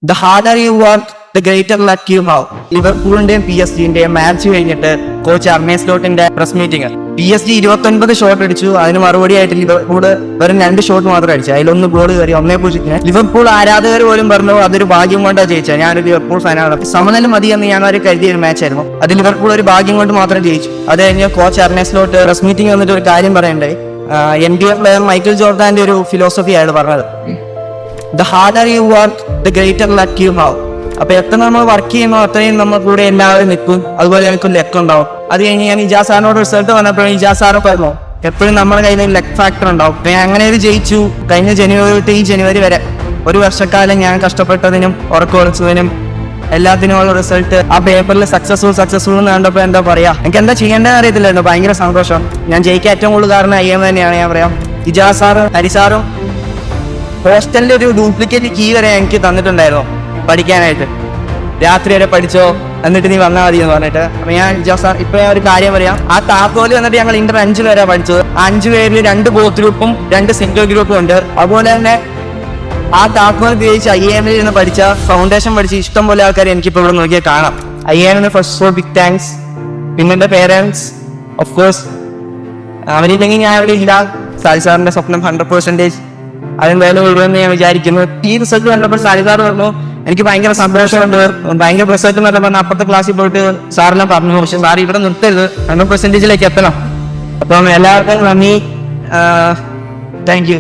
The harder you work, the greater luck you have. ലിവർപൂളിന്റെയും PSG-ന്റെയും match കഴിഞ്ഞിട്ട് coach Arne സ്ലോട്ടിന്റെ പ്രസ് മീറ്റിംഗ്. PSG 29 ഷോട്ട് അടിച്ചു. അതിന് മറുപടിയായിട്ട് ലിവർപൂള് വെറും 2 ഷോട്ട് മാത്രം അടിച്ചു. അതിലൊന്ന് ഗോൾ കയറി 1-0. ലിവർപൂൾ ആരാധകർ പോലും പറഞ്ഞു അതൊരു ഭാഗ്യം കൊണ്ടാണ് ജയിച്ചത്. ഞാനൊരു ലിവർപൂൾ ഫാനാണ്. സമനില മതി എന്ന് ഞാൻ ഒരു കരുതിയ ഒരു മാച്ച് ആയിരുന്നു. അത് ലിവർപൂൾ ഒരു ഭാഗ്യം കൊണ്ട് മാത്രം ജയിച്ചു. അത് കഴിഞ്ഞ് കോച്ച് അർനെ സ്ലോട്ട് പ്രസ് മീറ്റിംഗ് വന്നിട്ട് ഒരു കാര്യം പറയണ്ടേ. NBA പ്ലെയർ മൈക്കിൾ ജോർദാന്റെ ഒരു ഫിലോസഫി ആണ് പറഞ്ഞത്. The harder you work, the greater luck you have. അപ്പൊ എത്ര നമ്മൾ വർക്ക് ചെയ്യുന്നോ അത്രയും നമ്മൾ കൂടെ എല്ലാവരും നിൽക്കും. അതുപോലെ എനിക്ക് ലെക്ക് ഉണ്ടാവും. അത് കഴിഞ്ഞ് ഞാൻ ഇജാസ് സാറിനോട് റിസൾട്ട് വന്നപ്പോഴും ഇജാസ് സാറ് പറഞ്ഞു എപ്പോഴും നമ്മുടെ കയ്യിൽ ലെക്ക് ഫാക്ടർ ഉണ്ടാവും. ഞാൻ അങ്ങനെ ഒരു ജയിച്ചു. കഴിഞ്ഞ ജനുവരി തൊട്ട് ഈ ജനുവരി വരെ ഒരു വർഷക്കാലം ഞാൻ കഷ്ടപ്പെട്ടതിനും ഉറക്കൊളിച്ചതിനും എല്ലാത്തിനുമുള്ള റിസൾട്ട് ആ പേപ്പറിൽ സക്സസ്ഫുൾ എന്ന് കണ്ടപ്പോൾ എന്താ പറയാ, എനിക്ക് എന്താ ചെയ്യേണ്ടതെന്ന് അറിയത്തില്ലായിരുന്നു. ഭയങ്കര സന്തോഷം. ഞാൻ ജയിക്കാൻ ഏറ്റവും കൂടുതൽ കാരണം IM തന്നെയാണ് ഞാൻ പറയാം. ഇജാസ് സാറും ഹരിസാറും ഹോസ്റ്റലിന്റെ ഒരു ഡ്യൂപ്ലിക്കേറ്റ് കീ വരെ എനിക്ക് തന്നിട്ടുണ്ടായിരുന്നു പഠിക്കാനായിട്ട്. രാത്രി വരെ പഠിച്ചോ എന്നിട്ട് നീ വന്നാൽ മതി എന്ന് പറഞ്ഞിട്ട്. അപ്പൊ ഞാൻ സാർ ഇപ്പൊ ഞാൻ ഒരു കാര്യം പറയാം. ആ താക്കോല് വന്നിട്ട് ഞങ്ങൾ ഇന്റർ 5 വരെ പഠിച്ചത്. 5 പേരിൽ 2 ബോത്ത് ഗ്രൂപ്പും 2 സിംഗിൾ ഗ്രൂപ്പും ഉണ്ട്. അതുപോലെ തന്നെ ആ താക്കോൽ ഉപയോഗിച്ച് IIM നിന്ന് പഠിച്ച ഫൗണ്ടേഷൻ പഠിച്ച ഇഷ്ടം പോലെ ആൾക്കാർ എനിക്കിപ്പോൾ ഇവിടെ നോക്കിയാൽ കാണാം. IIM first four big thanks. പിന്നെ എൻ്റെ പേരൻസ് ഓഫ് കോഴ്സ്, അവരില്ലെങ്കിൽ ഞാൻ ഇവിടെ ഇല്ല. സാരി സാറിന്റെ സ്വപ്നം 100% അതിന് വേല ഉള്ളതെന്ന് ഞാൻ വിചാരിക്കുന്നു. ഈ റിസൾട്ട് കണ്ടപ്പോൾ സാരി സാർ പറഞ്ഞു എനിക്ക് ഭയങ്കര സന്തോഷമുണ്ട്, ഭയങ്കര റിസൾട്ട് എന്ന് പറഞ്ഞപ്പോൾ അപ്പുറത്തെ ക്ലാസ്സിൽ പോയിട്ട് സാറെല്ലാം പറഞ്ഞു, പക്ഷെ സാർ ഇവിടെ നിർത്തരുത്, 100%ലേക്ക് എത്തണം. അപ്പം എല്ലാവർക്കും നന്ദി, താങ്ക് യു.